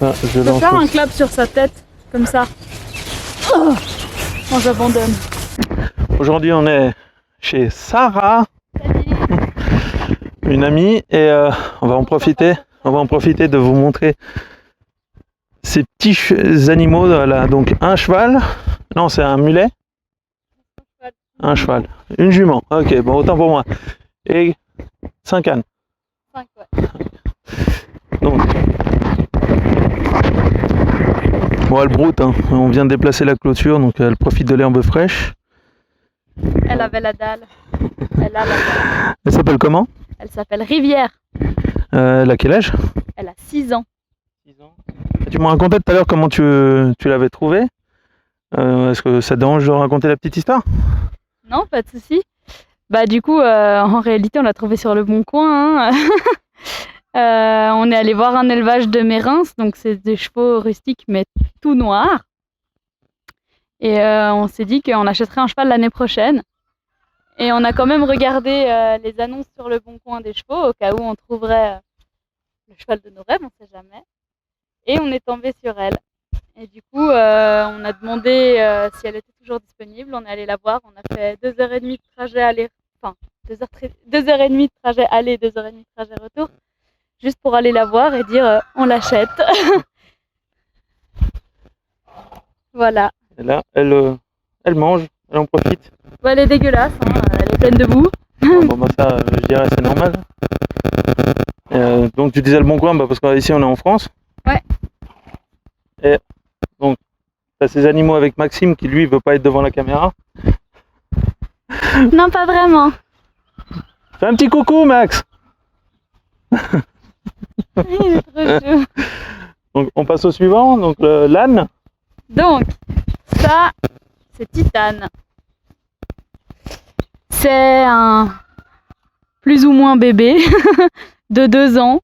Ah, Je peux faire un clap sur sa tête, comme ça. Oh, quand j'abandonne. Aujourd'hui, on est chez Sarah, une amie, et on va en profiter de vous montrer ces petits animaux. Là. Donc un cheval, non, c'est un mulet, un cheval, une jument. Ok, bon, autant pour moi. Et 5 ânes. 5, ouais. Donc, bon, elle broute, hein. On vient de déplacer la clôture, donc elle profite de l'herbe fraîche. Elle avait la dalle. Elle a la dalle. Elle s'appelle comment? Elle s'appelle Rivière. Elle a quel âge? Elle a 6 ans. 6 ans. Tu m'as raconté tout à l'heure comment tu l'avais trouvée. Est-ce que ça te dérange de raconter la petite histoire? Non, pas de souci. Bah du coup, en réalité, on l'a trouvée sur le Bon Coin. Hein. On est allé voir un élevage de Mérins, donc c'est des chevaux rustiques mais tout noirs. Et on s'est dit qu'on achèterait un cheval l'année prochaine. Et on a quand même regardé les annonces sur le Bon Coin des chevaux, au cas où on trouverait le cheval de nos rêves, on sait jamais. Et on est tombé sur elle. Et du coup, on a demandé si elle était toujours disponible. On est allé la voir. On a fait 2h30 de trajet aller, enfin 2h30 de trajet aller, 2h30 de trajet retour, juste pour aller la voir et dire on l'achète. Voilà. Et là, elle mange, elle en profite. Bah, elle est dégueulasse, hein. Elle est pleine de boue. Bon, bah ça, je dirais, c'est normal. Donc tu disais le Bon Coin, parce qu'ici on est en France. Ouais. Et donc, tu as ces animaux avec Maxime qui lui veut pas être devant la caméra. Non, pas vraiment. Fais un petit coucou, Max. Il est trop chou. Donc on passe au suivant, donc l'âne. Donc, ça, c'est Titane. C'est un plus ou moins bébé de 2 ans.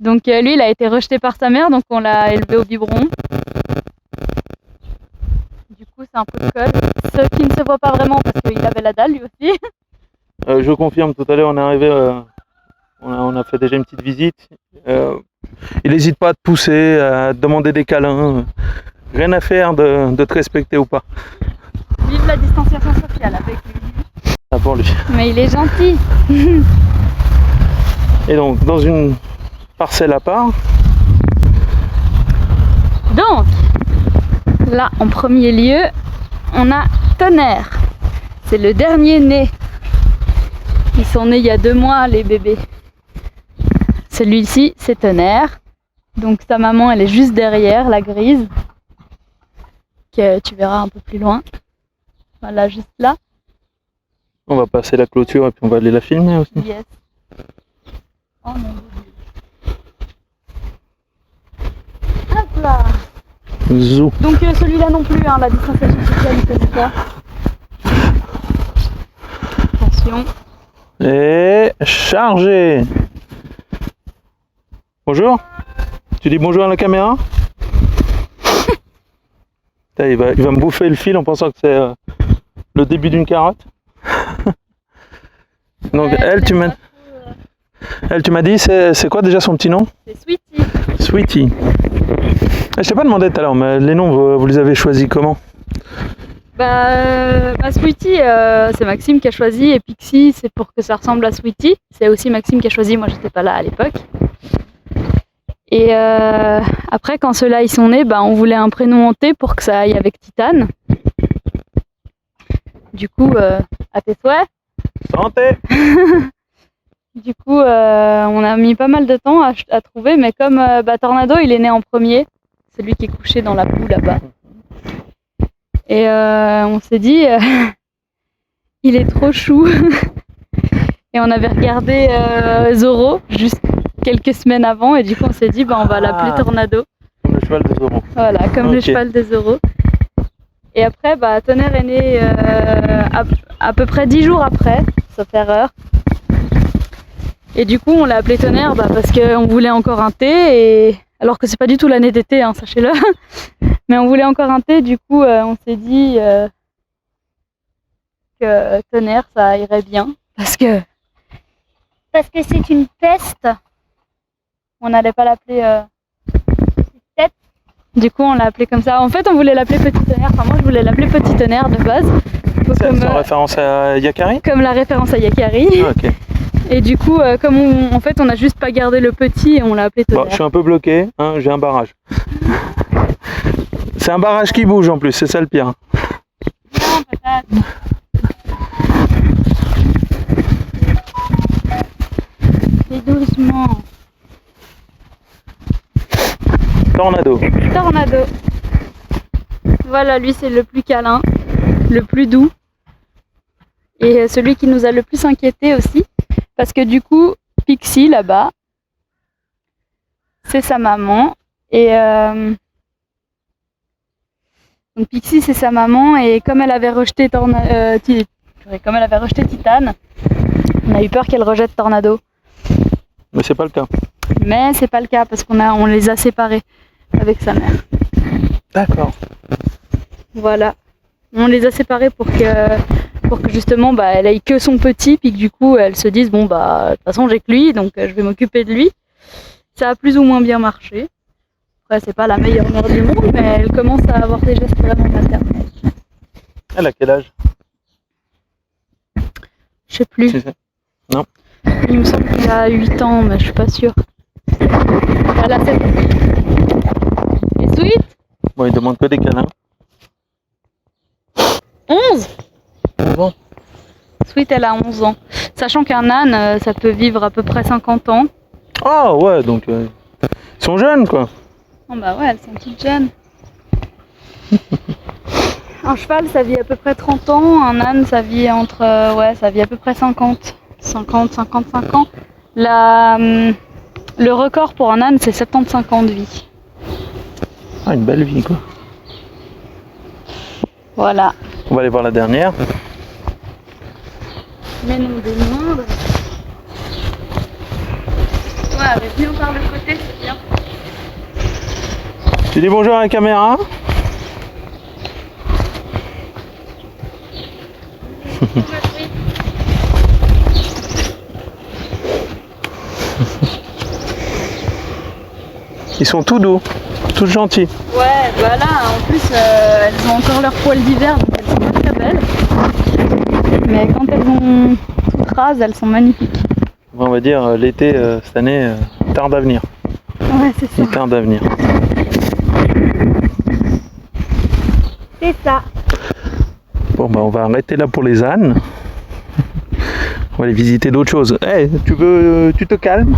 Donc lui, il a été rejeté par sa mère, donc on l'a élevé au biberon. Du coup, c'est un peu de colle. Ce qui ne se voit pas vraiment parce qu'il avait la dalle lui aussi. Je confirme, tout à l'heure on est arrivé, on a fait déjà une petite visite. Il n'hésite pas à te pousser, à te demander des câlins. Rien à faire de te respecter ou pas. Vive la distanciation sociale avec lui. Ah, pour lui. Mais il est gentil. Et donc, dans une parcelle à part. Donc, là, en premier lieu, on a Tonnerre. C'est le dernier né. Ils sont nés il y a 2 mois, les bébés. Celui-ci, c'est Tonnerre. Donc sa maman, elle est juste derrière, la grise. Que tu verras un peu plus loin. Voilà, juste là. On va passer la clôture et puis on va aller la filmer aussi. Yes. Oh mon Dieu. Hop là. Zou. Donc celui-là non plus, hein, la distanciation sociale, il connaît pas. Attention. Et chargé. Bonjour. Tu dis bonjour à la caméra. Putain, il va me bouffer le fil en pensant que c'est le début d'une carotte. Donc elle, tu m'as dit, c'est quoi déjà son petit nom? C'est Sweetie. Sweetie. Je t'ai pas demandé tout à l'heure, mais les noms, vous les avez choisis comment? Sweetie, c'est Maxime qui a choisi, et Pixie, c'est pour que ça ressemble à Sweetie. C'est aussi Maxime qui a choisi, moi j'étais pas là à l'époque. Et après, quand ceux-là ils sont nés, on voulait un prénom hanté pour que ça aille avec Titane. Du coup, à tes souhaits. Santé. Du coup, on a mis pas mal de temps à trouver, mais comme Tornado, il est né en premier, celui qui est couché dans la boue là-bas. Et on s'est dit, il est trop chou. Et on avait regardé Zorro juste quelques semaines avant, et du coup on s'est dit, on va l'appeler Tornado. Comme le cheval de Zorro. Voilà, comme le cheval de Zorro. Et après, Tonnerre est né à peu près 10 jours après, sauf erreur. Et du coup, on l'a appelé Tonnerre parce qu'on voulait encore un thé, et alors que c'est pas du tout l'année d'été, hein, sachez-le. Mais on voulait encore un thé, du coup, on s'est dit que Tonnerre, ça irait bien, parce que c'est une peste. On n'allait pas l'appeler Du coup, on l'a appelé comme ça. En fait, on voulait l'appeler Petit Tonnerre. Enfin, moi, je voulais l'appeler Petit Tonnerre de base. C'est en référence à Yakari? Comme la référence à Yakari. Ah, ok. Et du coup, comme en fait, on a juste pas gardé le petit et on l'a appelé Tonnerre. Bon, je suis un peu bloqué, hein, j'ai un barrage. C'est un barrage qui bouge en plus, c'est ça le pire. Non, patate. Et doucement. Tornado. Tornado. Voilà, lui c'est le plus câlin, le plus doux. Et celui qui nous a le plus inquiété aussi. Parce que du coup, Pixie là-bas, c'est sa maman. Et donc Pixie c'est sa maman. Et comme elle avait rejeté Titane, on a eu peur qu'elle rejette Tornado. Mais c'est pas le cas. Mais c'est pas le cas parce on les a séparés avec sa mère. D'accord. Voilà. On les a séparés pour que justement elle ait que son petit, puis que du coup elle se dise bon de toute façon j'ai que lui, donc je vais m'occuper de lui. Ça a plus ou moins bien marché. Après c'est pas la meilleure mère du monde, mais elle commence à avoir des gestes vraiment maternels. Elle a quel âge? Je sais plus. Tu sais? Non. Il me semble qu'il a 8 ans, mais je suis pas sûre. Voilà, c'est bon. Et Sweet? Bon, il demande que des câlins. 11? Bon. Sweet, elle a 11 ans. Sachant qu'un âne, ça peut vivre à peu près 50 ans. Ah ouais, donc ils sont jeunes quoi. Oh bah ouais, elles sont toutes jeunes. Un cheval, ça vit à peu près 30 ans. Un âne, ça vit ça vit à peu près 55 ans. Le record pour un âne, c'est 75 ans de vie. Ah, une belle vie quoi. Voilà. On va aller voir la dernière. Mais non des moindres. Ouais, mais viens par le côté, c'est bien. Tu dis bonjour à la caméra. Ils sont tout doux, tout gentils. Ouais, voilà, en plus elles ont encore leur poil d'hiver, donc elles sont pas très belles. Mais quand elles ont toutes rases, elles sont magnifiques. On va dire l'été cette année tarde à venir. Ouais, c'est ça. Il tarde à venir. C'est ça. Bon bah on va arrêter là pour les ânes. On va aller visiter d'autres choses. Hey, tu te calmes?